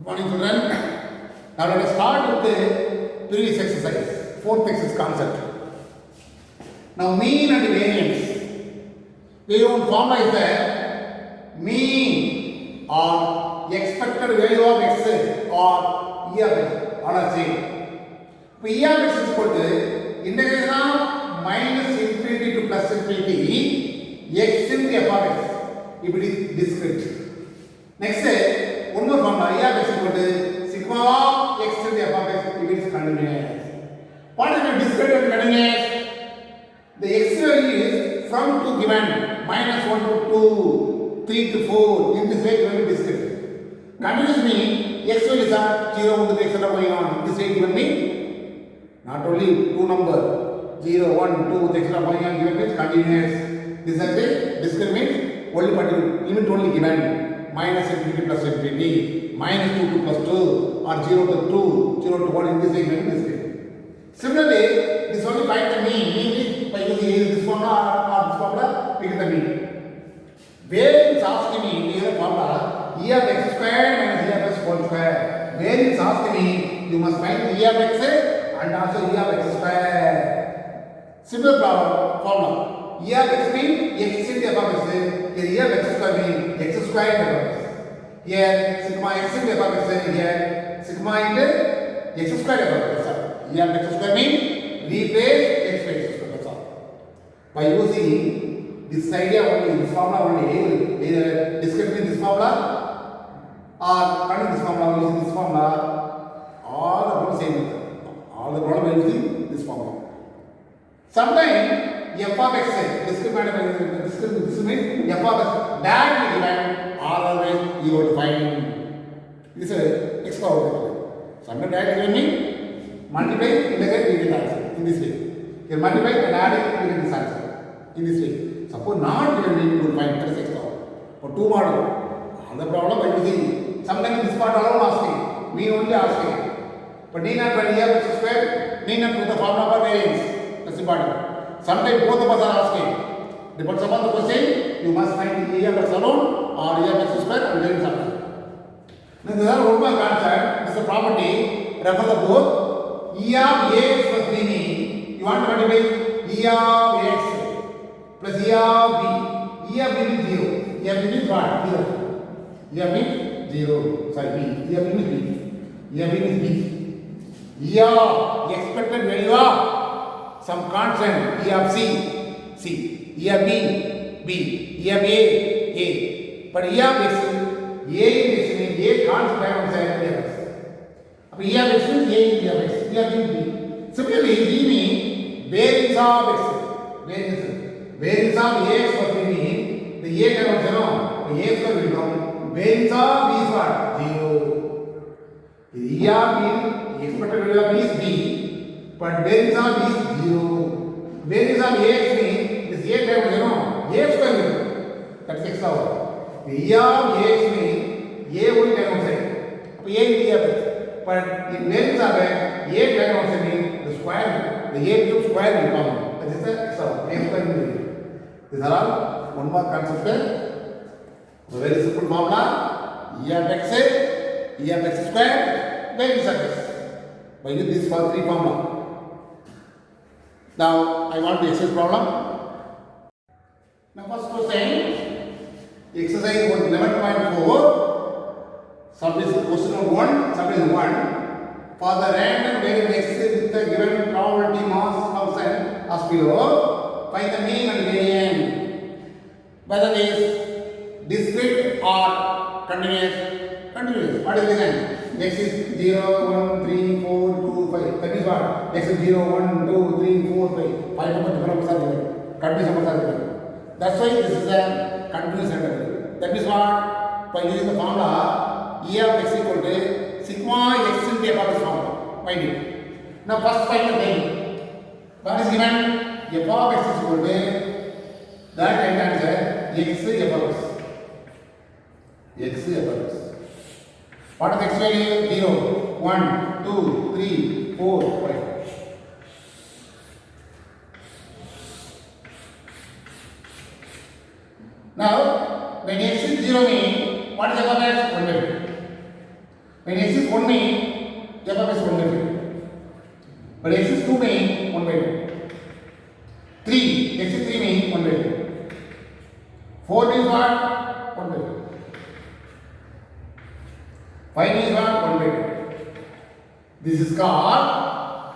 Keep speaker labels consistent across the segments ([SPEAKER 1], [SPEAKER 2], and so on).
[SPEAKER 1] Morning children. Now let us start with the previous exercise, fourth exercise concept. Now mean and variance. The formula is the mean or expected value of x or e of x on a chain. So e of x is equal to integration of minus infinity to plus infinity x in the f of x if it is discrete. Next, one more formula, e of x equal to sigma of x in the f of x if it is continuous. What is the discrete and continuous? The x value is from 2 given minus 1 to 2, 3 to 4. In this way, given me discrete. Continuous means x values are 0 to the etc. going on. In this way, given me not only two numbers 0, 1, 2 etc. going on. Given means continuous. This is the discrete means only particular limit only given. Minus infinity plus infinity, minus 2 to plus 2, or 0 to 2, 0 to 1 in this way, given this way. Similarly, this only find the mean. Mean is by using either this formula or this formula, we get the mean. Where it's asking me, in the formula, e of x squared minus e of x whole square. Where it's asking me, you must find e of x and also e of x square. Similar problem, formula. E of x means x in the f of x. Here e of x square means x square in the f of x. Here sigma x in the f of x. Here sigma into x square f of x. E of x square means replace x by x square. That's all. By using this idea only, this formula only, either discrete this formula or cutting this formula, using this formula, all the problems same method. All the problems using this formula. Sometimes f of x, discrete means f of x directly given, always you have to find. This is x power vector. Sometimes directly given means multiply, integrate, we get answer. In this way. Here multiply and add, we get this answer. In this way. Suppose not given, you will find that is x power. For two model, all the problem by using. Sometimes this part alone asking, me only asking. But need not find e of x square, need not put the formula for variance. That's important. Sometimes both of us are asking. Depends upon the question, you must find e of x alone or e of x square and then something. Now this is one more concept. This is a property. Refer the book. E of ax plus b means you want to multiply e of x plus e of b. E of b means 0. E of b means what? 0. E of b means 0. Sorry, b. E of b means b. E of b means b. E of expected value of some constant e of c, e of b, e of a. But e of x, a means a constant outside e of x. e of x means a in e of x, e of b means b. Similarly, b means variance of x. Variance of ax plus b means the a term also no, ax will become variance of b is what? 0. E of b, expected value of b is b, but variance of b is 0. Variance of ax means this a term is no, a square will become. That's x power. The e of ax means a will term outside. So a is e of x. But in variance of x, a term outside means the square, the a cube square will come. That is the x power. A square will be. These are all one more concept. So very simple formula. E of x square, variance of x. By using this for three formula. Now I want to exercise problem. Now first question, exercise 11.4. Some is question number 1, some is 1. For the random variable x with the given probability mass function as below, find the mean and variance. Whether it is discrete or continuous. Continuous. What is the reason? X is 0, 1, 3, 4, 2, 5. That is what? X is 0, 1, 2, 3, 4, 5. 5 numbers different numbers are given. Continuous numbers are given. That's why this is a continuous interval. That is what? By using the formula, e of x equal to sigma x in the f of x formula. Find it. Now first find the thing. What is given? F of x is equal to that end answer x f of x. X f of x. What is x value? 0, 1, 2, 3, 4, 5. Now, when x is 0 means, what is f of x? 1 by 2. When x is 1 mean f of x 1 by 2. But x is 2 mean 1 by 2. 3, x is 3 mean 1 by 2. 4 means what? 1 by 2. 5 means what? 1 by 2. This is called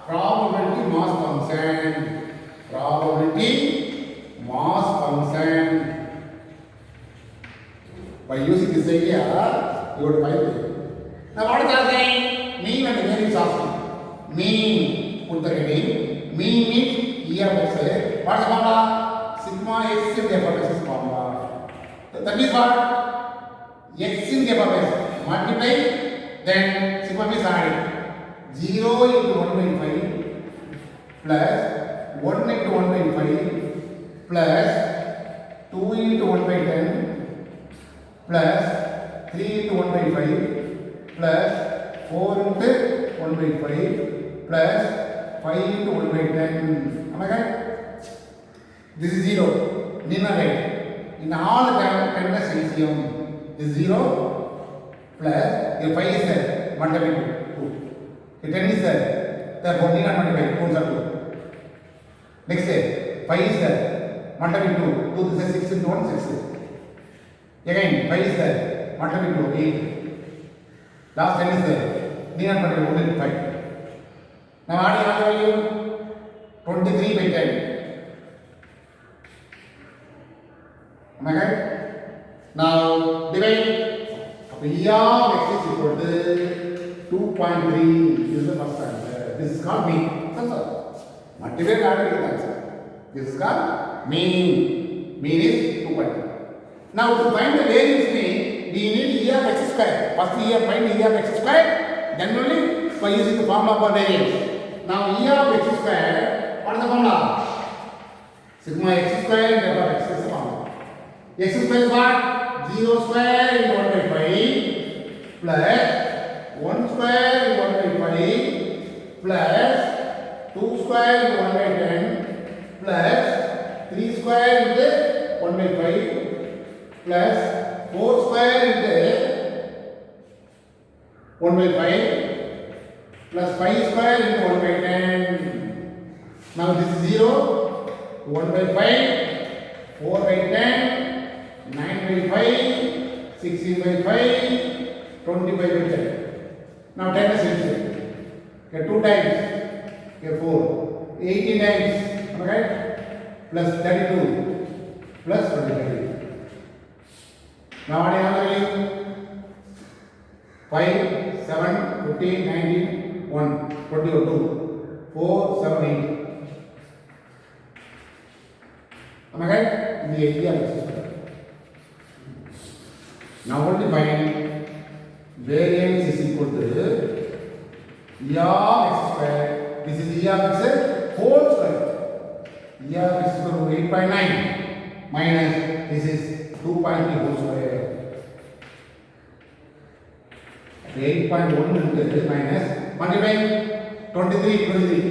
[SPEAKER 1] probability mass function. Probability mass function. By using this idea, you would find it. Now what is asking? Mean and variance asking. Mean, put the heading. Mean means E of x. What is the formula? Sigma x in the f of x is formula. That means what? X in the f of x. Multiply, then sigma means adding. 0 into 1 by 5 plus 1 into 1 by 5 plus 2 into 1 by 10 plus 3 into 1 by 5 plus 4 into 1 by 5 plus 5 into 1 by 10. Am I right? This is 0. Linear rate. In all the terms LCM, this is 0 plus your 5 is there, multiplied by 2. Your 10 is there, therefore linear multiplied, 2 is 2. Next day, 5 is there, multiplied by 2. 2 this is 6 into 1, 6. Again, 5 is there, multiplied by 2, 8. Last 10 is there, linear multiplied 1 into 5. Now adding all the value, 23 by 10. Am I right? Now divide. E of x is equal to 2.3. This is the first answer. This is called mean. That's all. Multiply and add the answer. This is called mean. Mean is 2.3. Now to find the variance mean, we need E of x square. First we have find E of x square. Then only by using the formula for variance. Now E of x square. What is the formula? Sigma x square and f of x is the formula. X square is what? 0 square into 1 by 5 plus 1 square into 1 by 5 plus 2 square into 1 by 10 plus 3 square into 1 by 5 plus 4 square into 1 by 5 plus 5 square into 1 by 10. Now this is 0, 1 by 5, 4 by 10, 9 by 5, 16 by 5, 25 by 10. Now 10 is inside. Okay, 2 times. Okay, 4. 18 times. Okay? Plus 32. Plus 25. Now what is the value? 5, 7, 15, 19, 1, 22, 4, 7, 8. Am I right? In the area of this. Now only find variance is equal to E of x square. This is E of x whole square. E of x is equal to 8.9 minus this is 2.3 whole square. 8.1 into minus multiply 23.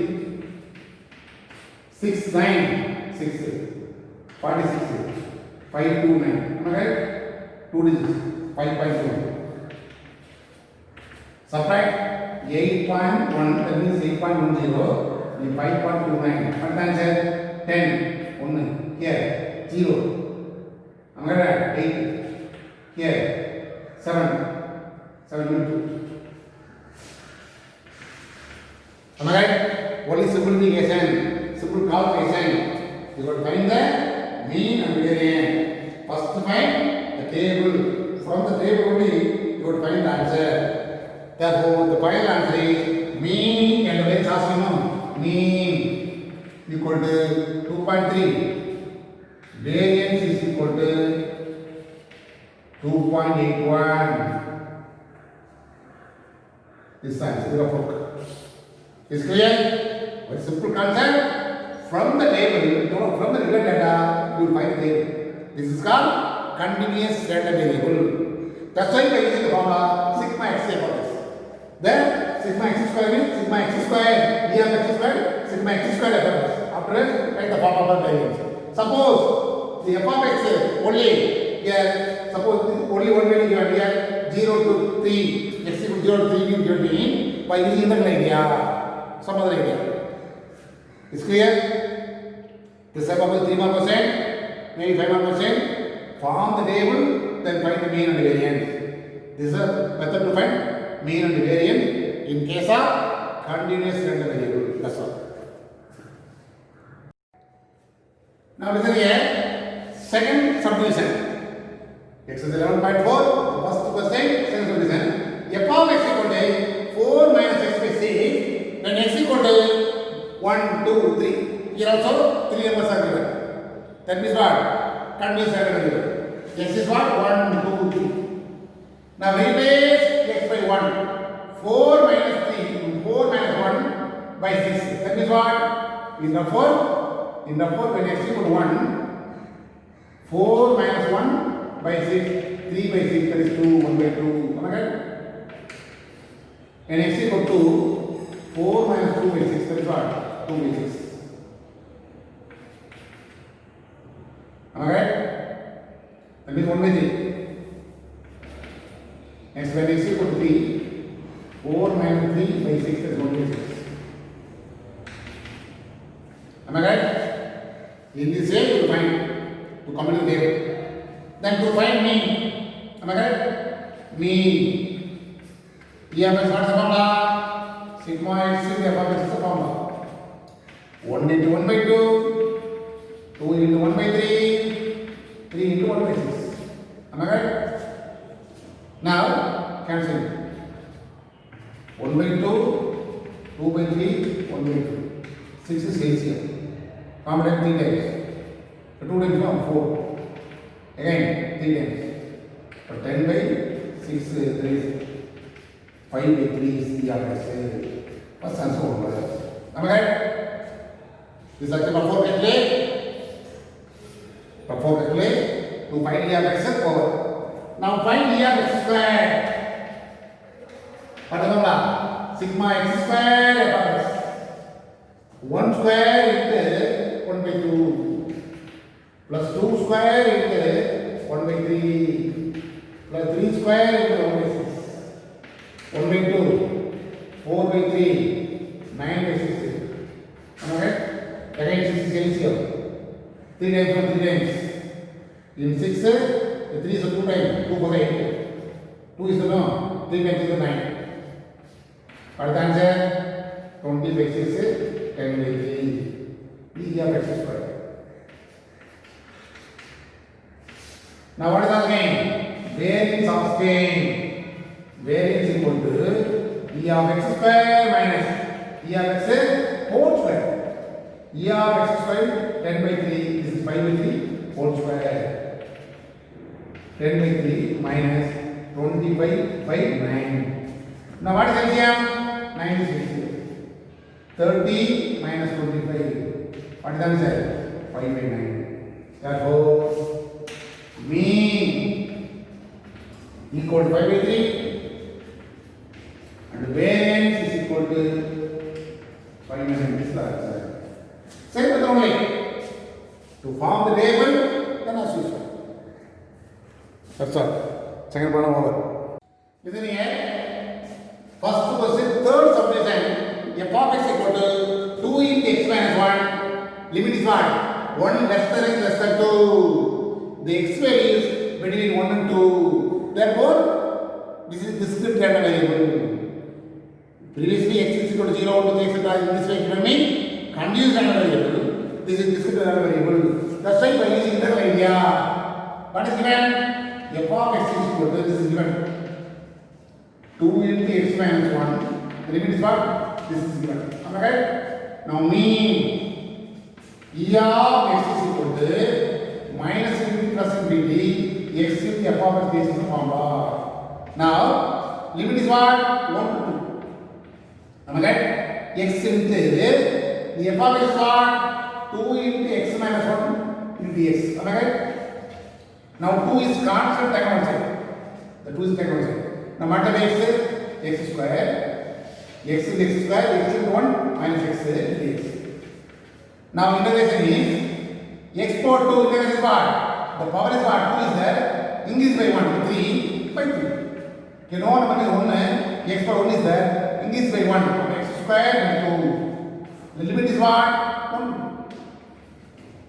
[SPEAKER 1] 6, 9, 6, 46, 5, 2, 9. Am I right? 2 digits, 5.2. Subtract 8.1, that means 8.10, 5.29. What answer? 10, 1, here, 0. Am I right? 8, here, 7 into 2. Am I right? Only simplification, simple calculation. You got to find the mean and variance. First find the table. From the table only you got to find the answer. Therefore, the final answer is mean and variance asking now. Mean equal to 2.3. Variance is equal to 2.81. This answer is of work. Is clear? Very simple concept. From the table, from the given data, you will find the table. This is called continuous data variable. That's why we are using the formula sigma x for this. Then sigma x square means sigma x square, E of x square, sigma x square f of x. After that, write the formula for variance. Suppose the f of x only here, suppose only one value given here 0 to 3, x equal to 0 3 is given to me by using the idea, some other idea. Is clear? This is about 3 more percent, maybe 5 more percent. Form the table, then find the mean and the variance. This is a method to find mean and the variance in case of continuous random variable. That's all. Now listen here. Second subdivision. X is 11.4. The first question. Second subdivision. F of x equal to 4 minus x by 6. When x equal to 1, 2, 3. Here also 3 numbers are given. That means what? Continuous random variable. X is what? 1, 2, 3. Now replace x by 1. 4 minus 3. 4 minus 1 by 6. That means what? In the 4, when x equal to 1, 4 minus 1 by 6, 3 by 6, that is 2, 1 by 2. Am I right? And x equal to 4 minus 2 by 6, that is what? 2 by 6. Am I right? That means 1 by 3. Next, when x equal to 3, 4 minus 3 by 6, that is 1 by 6. Am I right? In this way, you will find to come into the table. Then to find mean. Am I right? Mean. Here, what is the formula? Sigma x is the f of x is the formula. 1 into 1 by 2, 2 into 1 by 3, 3 into 1 by 6. Am I right? Now, cancel. 1 by 2, 2 by 3, 1 by 2. 6 is LCM. Common 3 times. So 2 times 1, 4. Again, 3 times. So 10 by 6, 3 is 5 by 3 is the average. First answer 1 by. Am I right? This is actually 4 calculate. For 4 calculate. To find the average over. Now find the average square. What is the formula? Sigma x square f of x. 1 square into 1 by 2 plus 2 square into 1 by 3 plus 3 square into 1 by 6. 1 by 2, 4 by 3, 9 by 6. Am I right? Again 6 is LCM. 3 times 1, 3 times. In 6, the 3 is 2 times. 2 for 8. 2 is the no. 3 times is the 9. What is the answer? 20 by 6 is 10 by 3. This is your x square. Now what is our gain? Variance of gain. Variance equal to e of x square minus e of x whole square. E of x square 10 by 3. This is 5 by 3 whole square. 10 by 3 minus 25 by 9. Now what is LCM? 9 is LCM. 30 minus 25. What is the answer? 5 by 9. Therefore, mean equal to 5 by 3 and variance is equal to 5 by 9. This is the answer. Same method only. To form the table, then as usual. That's all. Second problem over. Listen here. First question, third subdivision. F of x equal to 2 into x minus 1. Limit is what? 1 less than x less than 2. The x value is between 1 and 2. Therefore, this is discrete random variable. Previously, x is equal to 0, 1, 2, 3, etc. In this way, given me continuous random variable. This is discrete random variable. That's why by using internal idea. What is given? F of x is equal to, this is given 2 into x minus 1. The limit is what? This is given. Am I right? Now mean e of x is equal to minus infinity plus infinity x into f of x. This is the formula. Now limit is what? 1 to 2. Am I right? X into the f of x is what? 2 into x minus 1 into x. Am I right? Now 2 is constant time outside. The 2 is time outside. Now multiply x square. X is x square, x into 1 minus x into x. Now integration is x power 2 integration is what? The power is what? 2 is there. Increase by 1, 3 by 3. You know what is 1? X 1 of x square by 2. The limit is what? 1.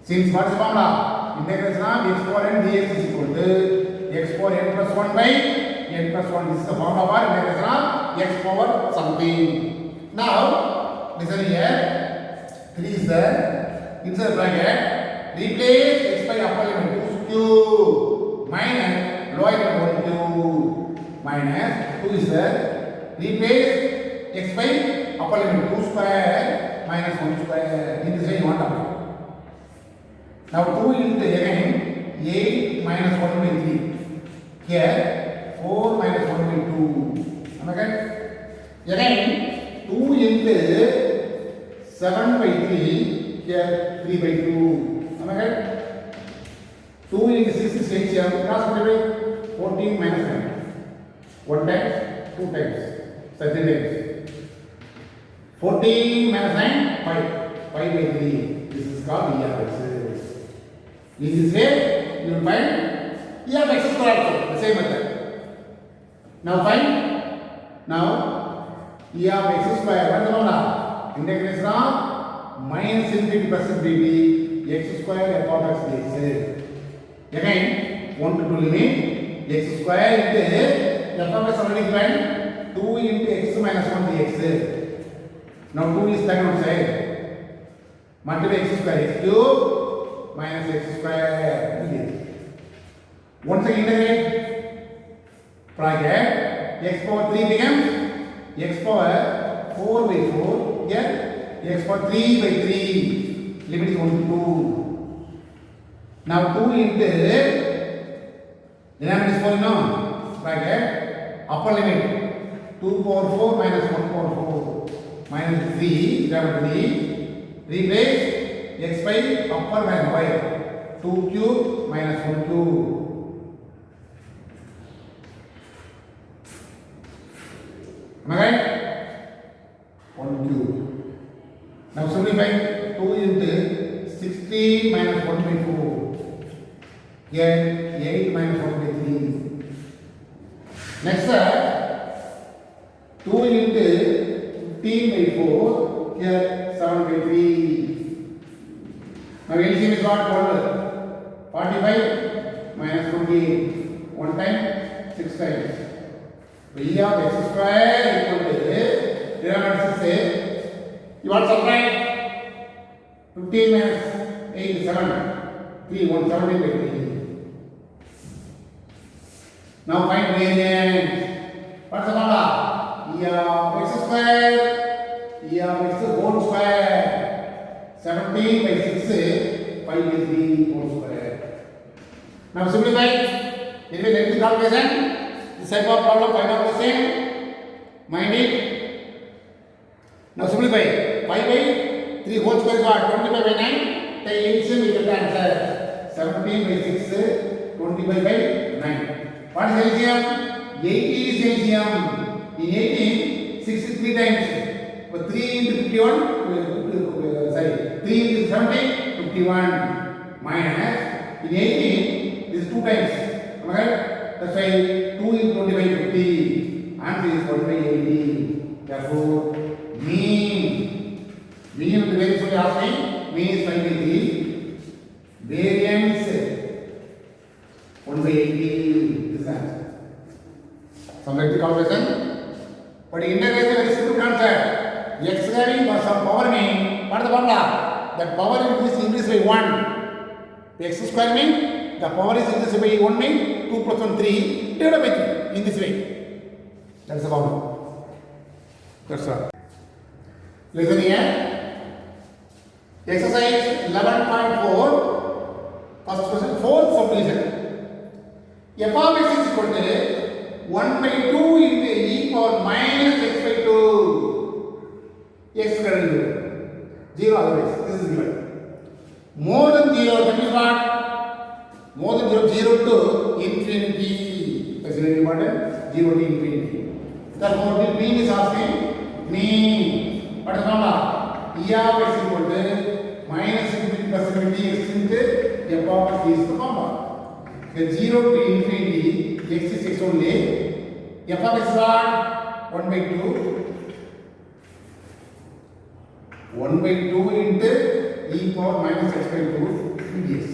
[SPEAKER 1] Since what is the formula? Integration of x power n dx is equal to x power n plus 1 by n plus 1. This is the formula for integration of x power something. Now, listen here. 3 is there. Inside the bracket, replace x by upper limit 2 cube minus lower limit 1 cube minus 2 is there. Replace x by upper limit 2 square minus 1 square. In this way you want to apply. Now 2 into again 8 minus 1 by 3. Here 4 minus 1 by 2. Am I correct? Again 2 into 7 by 3. Here 3 by 2. Am I correct? 2 into 6 is 8 here. Cross multiply 14 minus 9. 1 times, 2 times. 13 times. 14 minus 9, 5. 5 by 3. This is called E of x. In this way, you will find E of x square also, the same method. Now find, now E of x square, what is the formula? Integration of minus infinity plus dt x square f of x dx. Again, 1 to 2 limit x square into f of x already given 2 into x minus 1 dx. Now 2 is taken outside. Multiply x square x cube minus x square dx. Once again integrate bracket x power 3 becomes x power 4 by 4. Here x power 3 by 3. Limit is 1 to 2. Now 2 into denominator is 4 now. Bracket upper limit 2 power 4 minus 1 power 4 minus 3 divided 3. Replace x by upper minus y 2 cube minus 1 cube. Am I right? 1 cube. Now simplify 2 into 16 minus 1 by 4. Here 8 minus 1 by 3. Next 2 into 15 by 4. Here 7 by 3. Now LCM is what? 45 minus 28. 1 time 6 times. E of x square equal to denominator say you want to subtract 15 minus 8 7 3 117 by 3. Now find variance. What's the formula? E of x square E of x whole square 17 by 6 5 by 3 whole square. Now simplify. Anyway, let me calculation. This type of problem, find out the same. Mind it. Now simplify. 5 by 3 whole square is what? 25 by 9. Take LCM, we get the answer. 17 by 6, 25 by 9. What is LCM? 80 is LCM. In 18, 6 is 3 times. But 3 into 51, 3 into 70, 51. Minus, in 18, this is 2 times. Am I right? That's why 2 into 25 50. Answer is 1 by 80. Therefore, mean of the variance only asking. Mean is 5 by 3. Variance 1 by 80. This is answer. Some like the calculation. But integration is very simple concept. X having some power mean. What is the formula? That power is increased by 1. X square mean the power is increased by 1 mean 2 plus 1 3 divided by 3 in this way. That is the formula. That's all. Listen here. Exercise 11.4. First question, fourth subdivision. F of x is equal to 1 by 2 into e power minus x by 2. X square into 0 otherwise. This is given. More than 0, that is what? More than 0, 0 to infinity. That's very important. 0 to infinity. Therefore, the mean is asking mean. What is the formula? E of x equal to minus infinity plus infinity x into f of x is the formula. The 0 to infinity, x is x only. F of x is what? 1 by 2. 1 by 2 into e power minus x by 2 dx.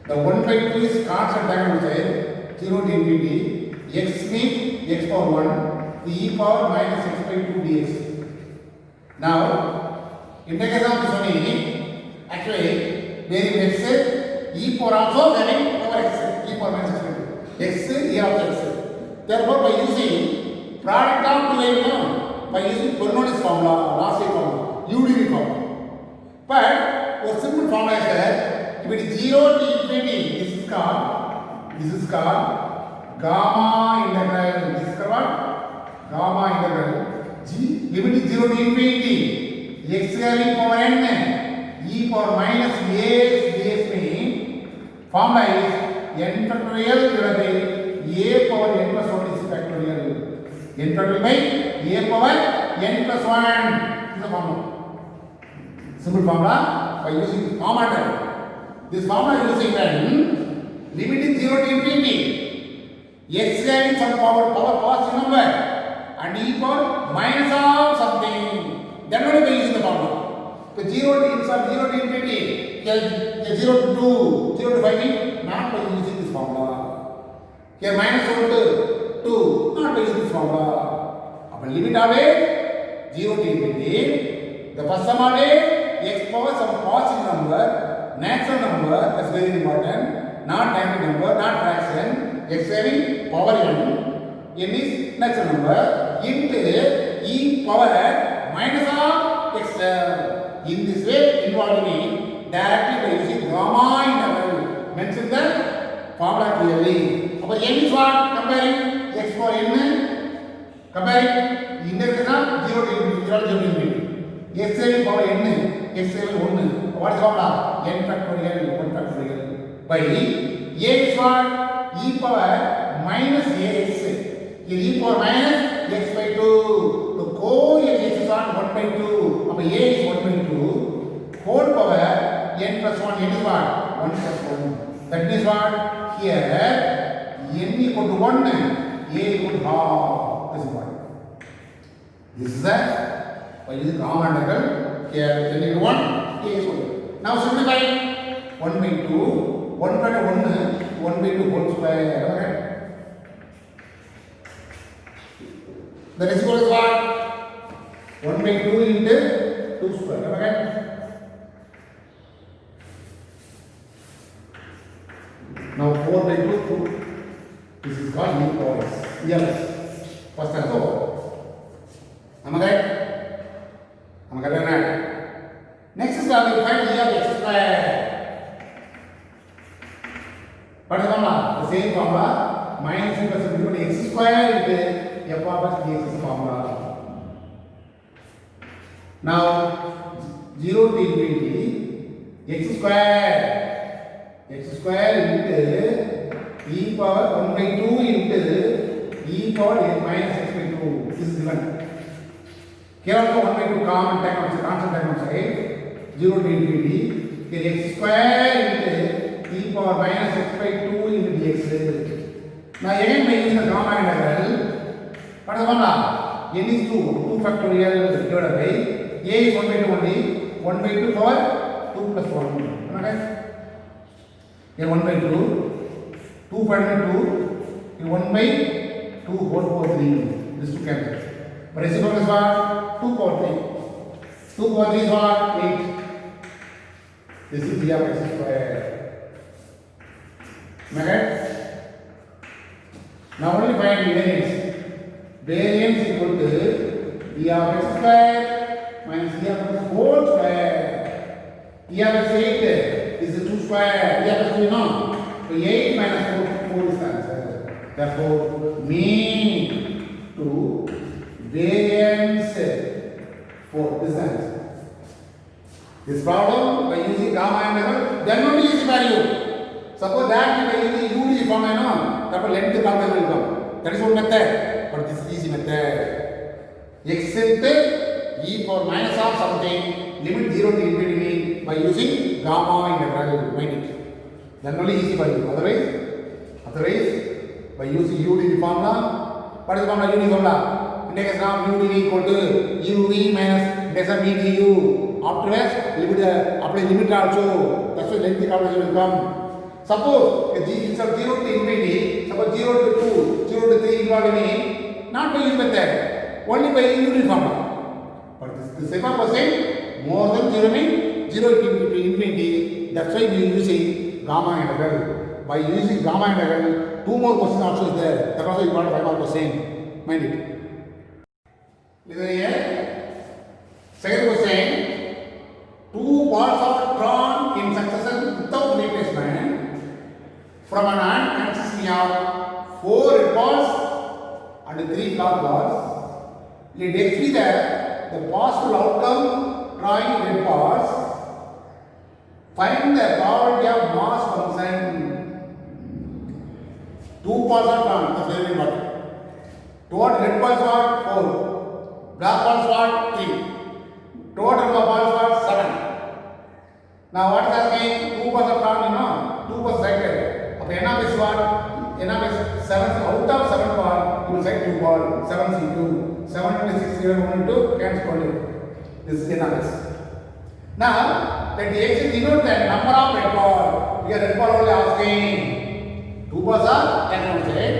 [SPEAKER 1] The 1 by 2 is constant time outside 0 to infinity. X means x power 1, the e power minus x by 2 dx. Now, in the case of this one, actually, there is x, e power also having power x, e power minus x by 2. X, e of x. Therefore, by using product of two elements, by using Bernoulli's formula, Lassey formula, UDV formula. But, a simple formula is that if it is 0 to infinity, this is called gamma integral. This is called what? Gamma integral. G, limit is 0 to infinity. X having power n, e power minus a dx means formula is n factorial divided by a power n plus 1 is factorial. N factorial by a power n plus 1 is the formula. Simple formula by using formula. This formula using when limit is 0 to infinity. X having some power positive number and e power minus of something. Then only by using the formula. So 0 to infinity, 0 to 2, 0 to 5 means not by using this formula. Here minus 1 to 2, not by using this formula. Our limit of it 0 to infinity. The first sum of it x power some positive number, natural number, that's very important. Not negative number, not fraction. X having power n is natural number into e power minus of x. In this way, involving directly by using gamma integral. Mention the formula clearly. But n is what? Comparing x power n, comparing integration 0 to infinity. X having power n, x having 1. What is formula? N factorial, 1 factorial. By a is what? E power minus ax. Here e power minus x by 2. The co-efficient is what? 1 by 2. A is 1 by 2. Whole power n plus 1. N is what? 1 plus 1. That means what? Here n equal to 1, a equal to half. This is what? This is that. By using gamma integral, here n equal to 1, a is 1. Now simplify 1 by 2. 1 by 1 by 2 whole square. Okay? The residual is what? 1 by 2 into 2 square. Okay? Now 4 by 2, 2. This is called e power x. Yes. First and so. Am I right? Am I correct? Next is called we find e of x square. What is the formula? The same formula. Minus plus equal to x square into f of x dx is the formula. Now 0 to infinity x square into e power 1 by 2 into e power minus x by 2. This is given. Here also 1 by 2 common time outside, constant time outside. 0 to infinity. Here x square into e power minus x by 2 into dx. Now again by using the gamma integral, what is the formula? N is 2 factorial divided by a is 1 by 2 only, 1 by 2 power 2 plus 1. Okay? Here 1 by 2, 2 factorial 2, here 1 by 2 whole power 3. This 2 cancel. But reciprocal is what? 2 power 3. 2 power 3 is what? 8. This is e of x square. Am I right? Now only find variance. Variance equal to e of x square minus e of x whole square. E of x 8 is the 2 square. E of x we know. So 8 minus 4 is the answer. Therefore, mean to variance 4 is the answer. This problem by using gamma integral, then only use value. Suppose that by using UDG formula, no, therefore length calculation will come. That is one method, but this is easy method. X into e power minus of something, limit 0 to infinity by using gamma integral. Mind it. Then only easy for you. Otherwise, by using UDG formula, what is the formula? UDG formula. In integration of u dv equal to uv minus integration of v du. Afterwards, limit apply limit also. That's why length calculation will come. Suppose g is of 0 to infinity, suppose 0 to 2, 0 to 3 involve any, not by use method, only by unit formula. But this Sepa was saying more than 0 means 0 to infinity. That's why we are using gamma integral. By using gamma integral, 2 more questions also is there. That's also you got 5 more questions. Mind it. Listen here. Second question. 2 balls are drawn in succession without replacement from an ant consisting of 4 red balls and 3 black balls. Let x be the possible outcome drawing red balls. Find the probability of mass function. 2 balls are drawn. That's very important. Total red balls are 4, black balls are 3. Total balls are 7. Now what is happening? 2 balls are drawn, you know, 2 balls sighted. Now n of is what? N of is 7. Out of 7 ball, you will sight 2 ball. 7 C2. 7 into 6 here 1 into cancel it. This is n of s. Now let the x denote the number of red ball. Here red ball only asking. 2 balls are n outside.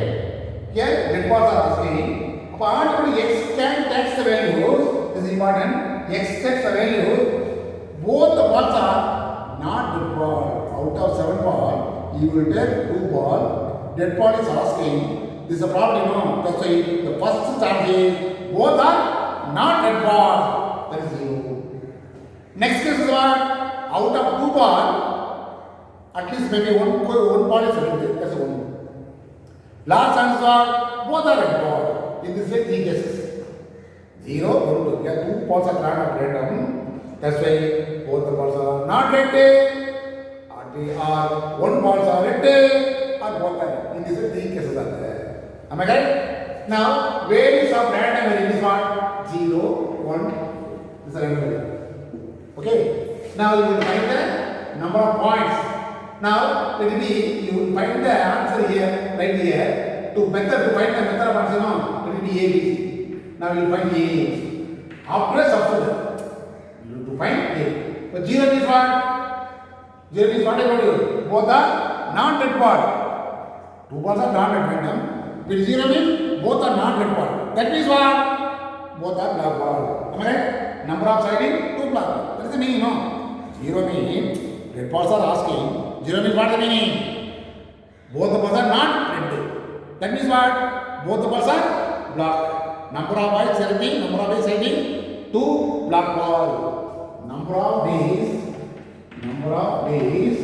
[SPEAKER 1] Here red balls are asking. Apart x can takes the values. This is important. X takes the values. Both the balls are not dead ball. Out of 7 ball, you will take 2 ball. Dead ball is asking. This is a problem, no? That's why the first chance is both are not dead ball. That is 0. Next case is what? Out of 2 ball, at least maybe one ball is red. That's 1. Last chance is what? Both are red ball. In this way, 3 cases. 0, 1, 2. Yeah, 2 balls are drawn at random. That's why both the balls are not red, or they are 1 balls are red, or both are. In this way, 3 cases are there. Am I right? Now, values of random variable is what? 0, 1. This is random variable. Okay. Now you will find the number of points. Now let it be. You will find the answer here, right here. To find the method of answer, no. Let it be A, B, C. Now you will find A. After substitute. To find A. But 0 is what? 0 is what I told you. Both are not red ball. 2 balls are not red random. With 0 means both are not red ball. That means what? Both are black ball. Am I right? Number of siding 2 black ball. That is the meaning, no? 0 means red balls are asking. 0 means what is the meaning? Both the balls are not red. That means what? Both the balls are black. Number of white siding, number of white siding 2 black ball. Number of days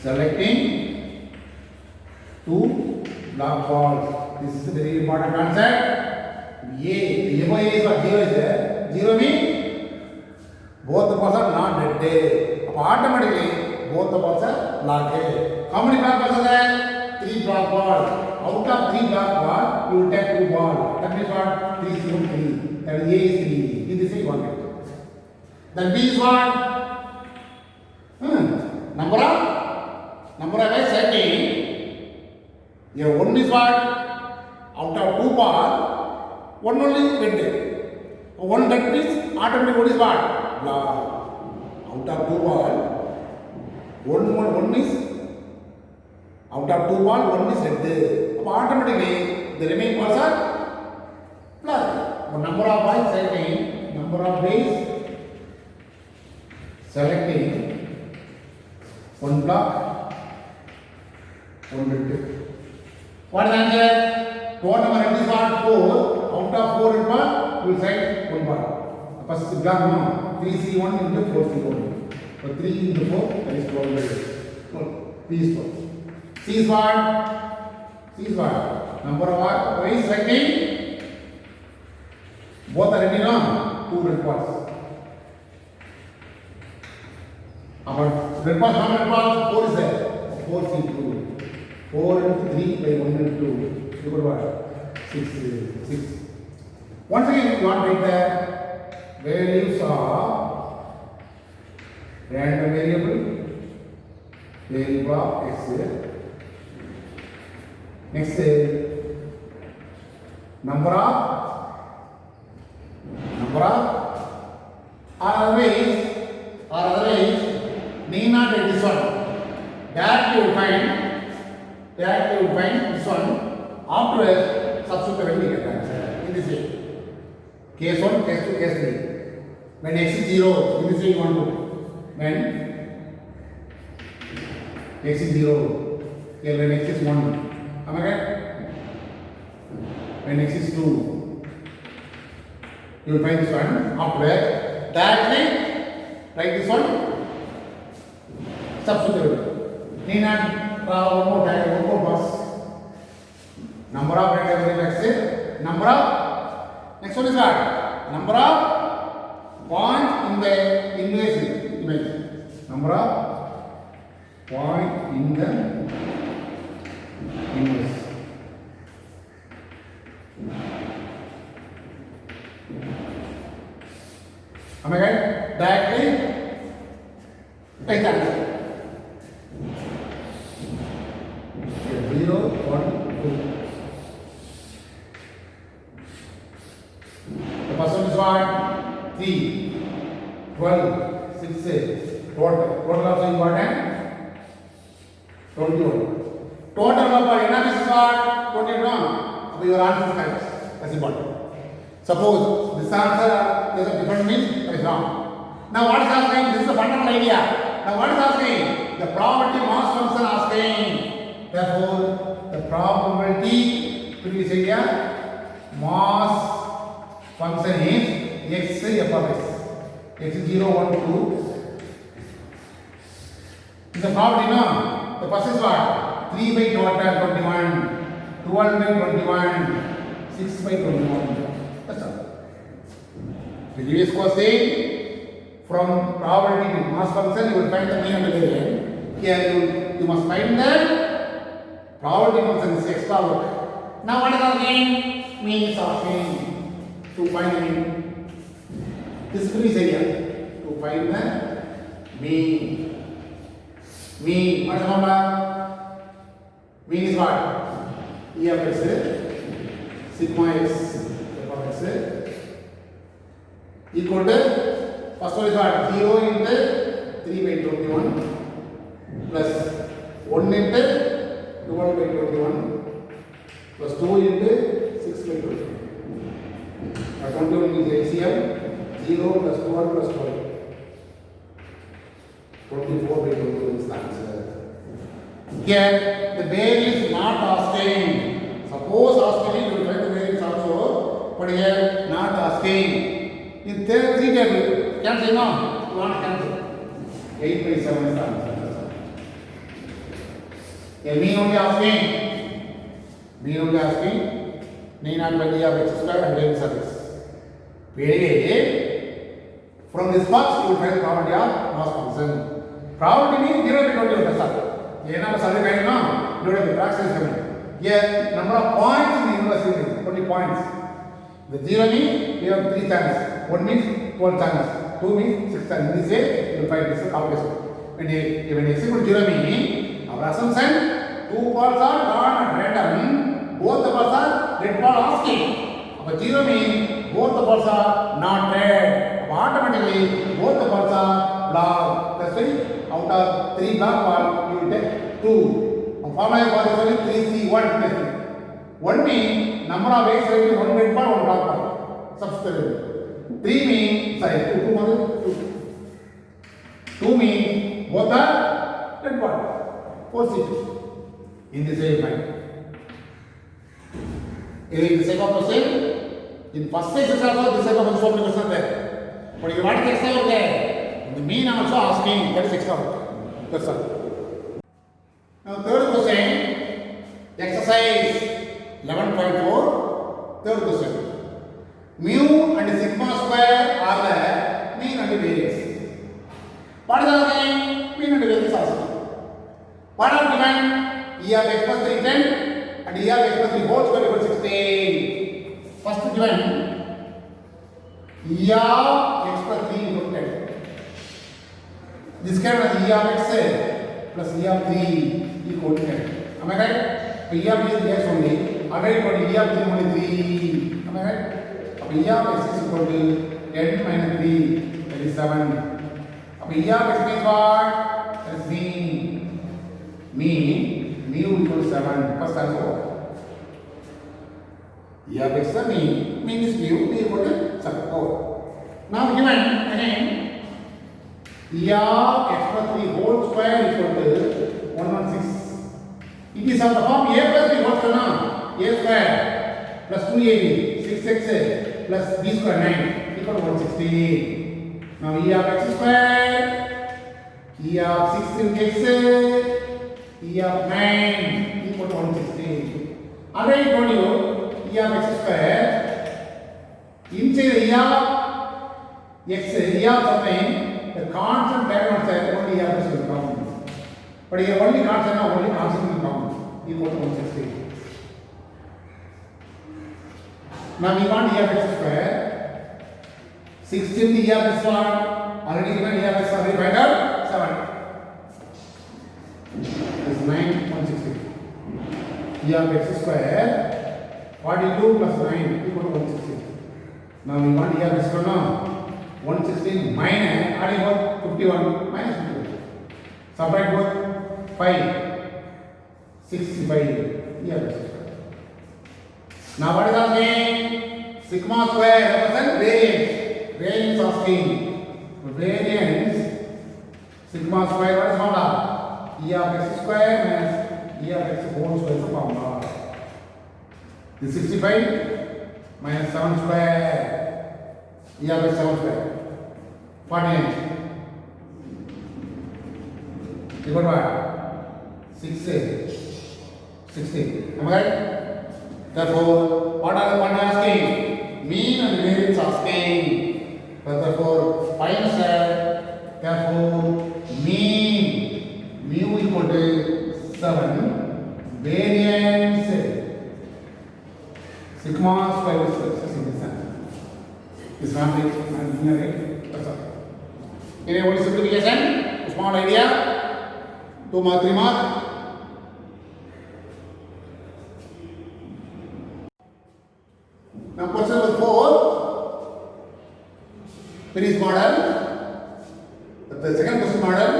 [SPEAKER 1] selecting 2 black balls. This is a very important concept. A is what? 0 is there. 0 means both the balls are not red. Automatically both the balls are black. How many black balls are there? 3 black balls. Out of 3 black balls, you will take 2 balls. That means what? 3 is 3. That is A is 3. In this way, 1. Then B is what? Number of ways setting. Here 1 is what? Out of 2 balls, 1 only red. 1 red means automatically 1 is what? Black. Out of 2 balls, 1 is out of 2 balls, 1 is red. Automatically the remaining balls are black. Number of balls setting, number of days selecting 1 black, 1 red. What is the answer? Total number is what? 4. Out of 4 red ball, we will select 1 ball. First black, no. 3C1 into 4C1. So 3 into 4, that is 12 by 8. P is 12. C is what? C is what? Number of what? Y is selecting. Both are ready, no? 2 red balls. About red balls, how many red balls? 4 is there. 4C2. 4 into 3 by 1 and 2. You got what? 6. Once again, you want to write the values of random variable of x. Next, number of or otherwise need not get this one. Directly you will find this one after subsequent we get answer in this way. Case 1, case 2, case 3. When x is 0, in this way you want to. When x is 0, here when x is 1. Am I right? When x is 2, you will find this one. After that, directly write this one. Substitute. Need not one more bus. Number of next one is what? Number of points in the image. Number of points in the image. Am I right? Directly take the answer. 0, 1, 2. The first one is what? 3, 12, 6, total also important. 21. Total number analysis is what? 21. So your answer is correct. That's important. Suppose this answer is a different means, that is wrong. Now what is asking? This is the fundamental idea. Now what is asking? The probability mass function asking. Therefore, the probability previous area mass function is x f of x. X is 0, 1, 2. Is the probability no? The first is what? 3 by total 21, 12 by 21, 6 by 21. That's all. Previous question, from probability to mass function, you will find the mean and the variance. Here you must find the probability function is extra work. Now what is our game? Mean is asking to find the mean. This is previous area. To find the mean. Mean. What is the number? Mean is what? E of x, sigma x of x equal to, first one is what? 0 into 3 by 21 plus 1 into 12 by 21 plus 2 into 6 by 21. 21 is LCM, 0 plus 12 plus 12. 24 by 21 is the answer. Here, the variance is not asking. Suppose asking, you will find the variance also, but here not asking. In three table, cancel no? You want to cancel? 8 by 7 is the answer. Here mean only asking. Need not by d of x square and variance of x. Anyway, from this box you will find the probability of mass function. Probability means 0 by 21. That's all. Here number sorry kind no? Divided by fraction is coming. Here number of points in the universe is 20 points. The 0 means we have 3 chances. 1 means 12 chances. 2 means 6 chances. In this way, you will find this calculation. When x equal to 0 means our assumption 2 balls are drawn at random. Both the balls are red ball asking. But 0 means both the balls are not red. Automatically both the balls are black. That's why out of 3 black balls you will take 2. Formula for this one is 3C1. 1 means number of eggs will be 1 red ball, 1 black ball. Substitute. 3 means, sorry, 2 means both are red ball. 4C2. In this way you find. In the second question, in first exercise also this type of so many questions there. But you want to extra work there. The mean also asking, that is extra work. That's all. Now third question, exercise 11.4, third question. Mu and sigma square are the mean and variance. What is the name? Mean and variance also. What are given? E of x plus 3 10 and E of x plus 3 whole square equals 16. First given E of x plus 3 equals 10. This can be E of x plus E of 3 equal to 10. Am I right? So E of x is yes only. Already got E of 3 only 3. Am I right? E of x is equal to 10 minus 3, that is 7. E of x means what? That is mean. Mu equal to 7. First answer. E of x is mean is mu equal to 7. Now given again, E of x plus 3 whole square equal to 116. It is of the form a plus b whole square now. A square plus 2ab 6x plus b square 9 equal to 116. Now E of x square, E of 16x, E of 9 equal to 116. Already told you E of x square inside the E of x, E of something, the constant diagonal side only E of x will come. But here only constant will come equal to 116. Now we want E of x square. 16 E of x one already given E of x already find out 7. This is 9 160. E of x square 42 plus 9 equal to 160. Now we want E of x square now. 116 minus adding both 51 minus 51. Subtract both 5 65 E of x square. Now what is asking? Sigma square represents variance. Variance asking. Variance sigma square what is formula? E of x square minus E of x whole square is the formula. This 65 minus 7 square. E of x 7 square. 48. You got what? 60. Am I right? Therefore, what are the one asking? Mean and variance asking. Therefore, find set. Therefore, mean mu equal to 7. Variance sigma square is in this answer. Is not it? Right? That's all. Any only simplification? Small idea. 2 mark, 3 mark. Now question number 4, Finis model. The second question model,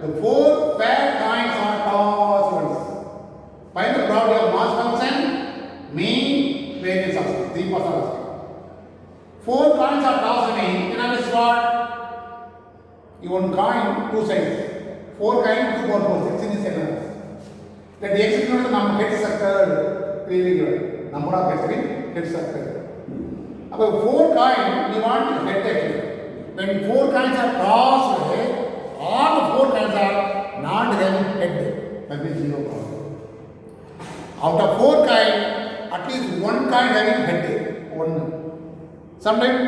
[SPEAKER 1] the 4 pair coins are tossed once. Find the property of mass function, mean, variance asking. 3 parts are asking. 4 coins are tossed mean, then I what? You one coin, 2 sides. 4 coins, 2 power 4, 16 is enough. That the executed number gets circled, clearly given. Number of gets circled. About 4 coins, we want to get it. When 4 coins are tossed, all the 4 coins are not having head. That means 0 problem. Out of 4 coins, at least 1 coin having head. 1. Sometimes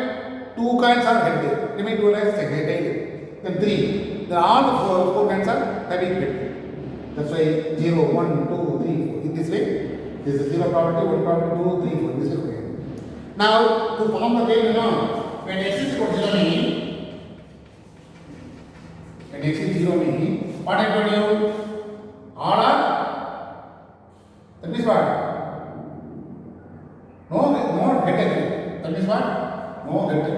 [SPEAKER 1] 2 coins are head. Remaining 2 coins are head. Then 3. Then all the 4 coins are having head. That's why 0, 1, 2, 3, 4. In this way, this is 0 probability, 1 probability, 2, 3, 4. This way. Now, to form the game, you know, when x is equal to 0 mean, when x is 0 mean, what I told you? All are, that means what? No get. That means what? No get.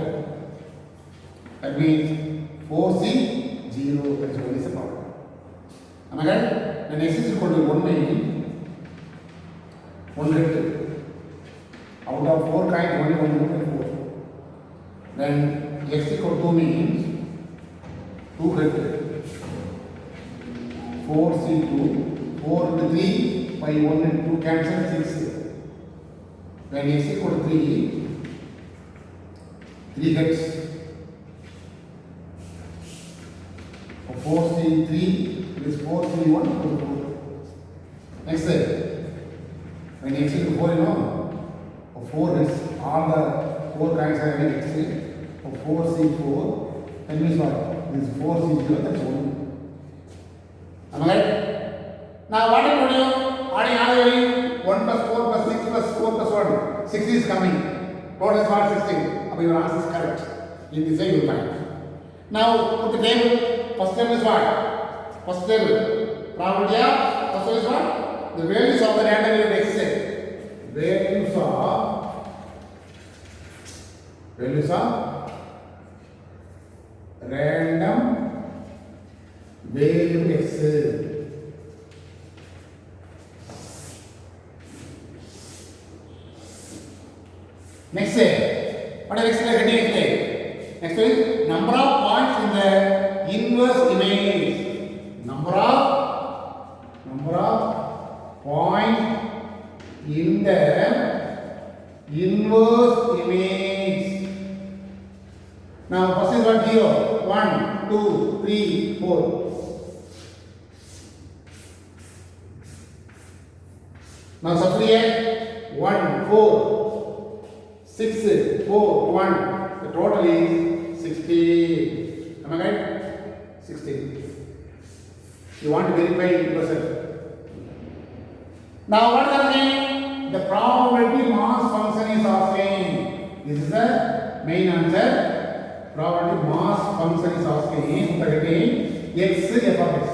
[SPEAKER 1] That means 4C, 0, that is what is the problem. Am I right? When x is equal to 1 mean, 1 get. Out of 4 coins, only 1 get 4. Then x equal to 2 means 2 get 4C2, 4 into 3 by 1 and 2 cancel 6. When x equal to 3, 3 gets 4C3 is 4C1 equal to 4. Next step, when x equal to 4, you know, 4 is all the 4 coins are having x3 for 4C4, that means what? This is 4C0, that's 1. Am I right? Now what I told you? Adding 1 plus 4 plus 6 plus 4 plus 1. 60 is coming. Total is what? 16. But your answer is correct. In this way you will find. Now put the table. First table is what? First table. Probability of first table is what? The values of the random variable x. values of random value x. Next, what is next? Next is number of points in the inverse image. Number of points in the inverse image. Now, first is what? 0, 1, 2, 3, 4. Now, substitute 1, 4, 6, 4, 1. The total is 16. Am I right? 16. You want to verify yourself. Now, what is happening? The probability mass function is asking. This is the main answer. Probability mass function is asking. Again, x f of x.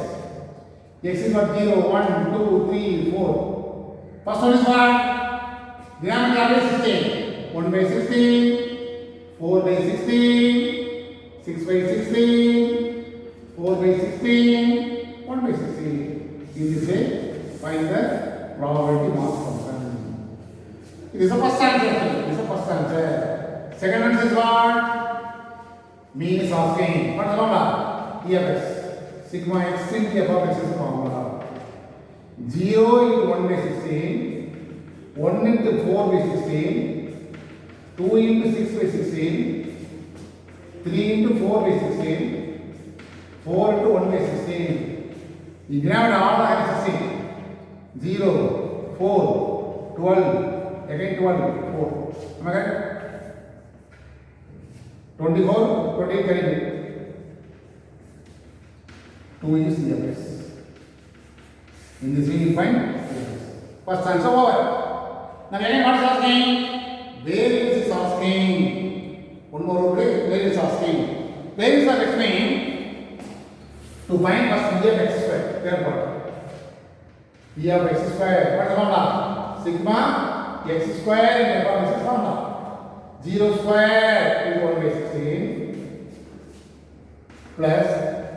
[SPEAKER 1] X is what? 0, 1, 2, 3, 4. First one is what? Denominator always 16. 1 by 16, 4 by 16, 6 by 16, 4 by 16, 1 by 16. In this way, find the probability mass function. It is the first answer. Second answer is what? Mean is asking. What is the formula? E of x. Sigma x into f of x is the formula. 0 into 1 by 16, 1 into 4 by 16, 2 into 6 by 16, 3 into 4 by 16, 4 into 1 by 16. You grab all the 16. 0, 4, 12, again 12, 4. Am I right? 24, 28, 2 is the f. In this way you find first answer over. Now again what is asking? Variance is asking. One more word, variance is asking. Variance of x means to find first e of x square. Therefore, e of x square. What is the formula? Sigma x square into f of x is formula. 0 square into 1 by 16 plus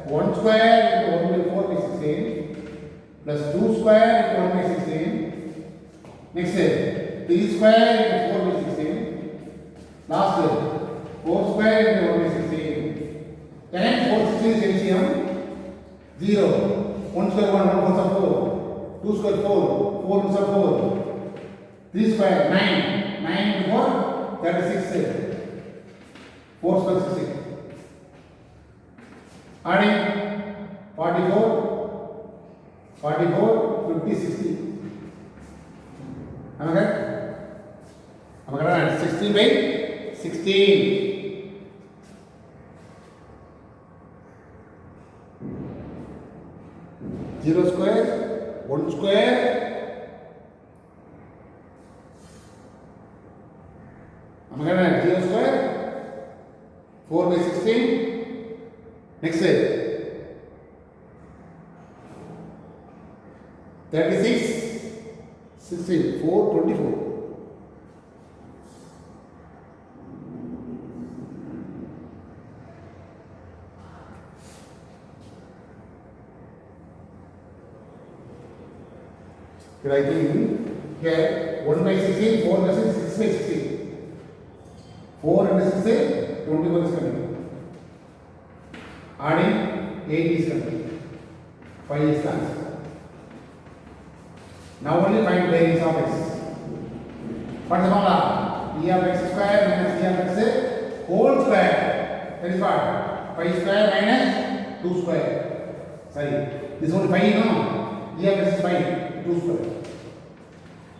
[SPEAKER 1] 1 square into 1 by 4 by 16 plus 2 square into 1 by 16. Next, 3 square into 4 by 16. Last, 4 square into 1 by 16. Then 4 16 is LCM. 0. 1 square 1, 1 4 2 square 4, 4 4. 3 square 9. 9 into 4, 36. 4 square 16. Adding 44, 50, 60. Am I correct? 16 by 16. 0 square, 1 square, am I correct? 0 square, 4 by 16. Next, 36, 16, 4, 24. Writing here 1 by 16, 4 by 16, 6 by 16. 4 into 6 is 21 is coming. Adding 8 is coming. 5 is the answer. Now only find variance of x. What is the formula? E of x square minus e of x whole square. That is what? 5 square minus 2 square. Sorry, this is only 5, no? E of x is 5, 2 square.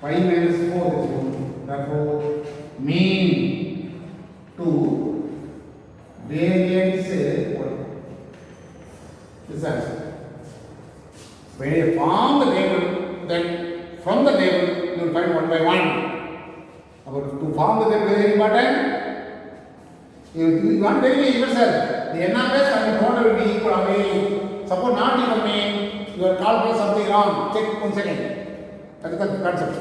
[SPEAKER 1] 5 minus 4 is 1. Therefore, mean to variance what? This answer. When you form the table, then from the table you will find 1 by 1. About to form the table is very important. You want to verify yourself. The n of s and the total will be equal away. Suppose not equal mean you are calculating something wrong. Check 1 second. That is the concept.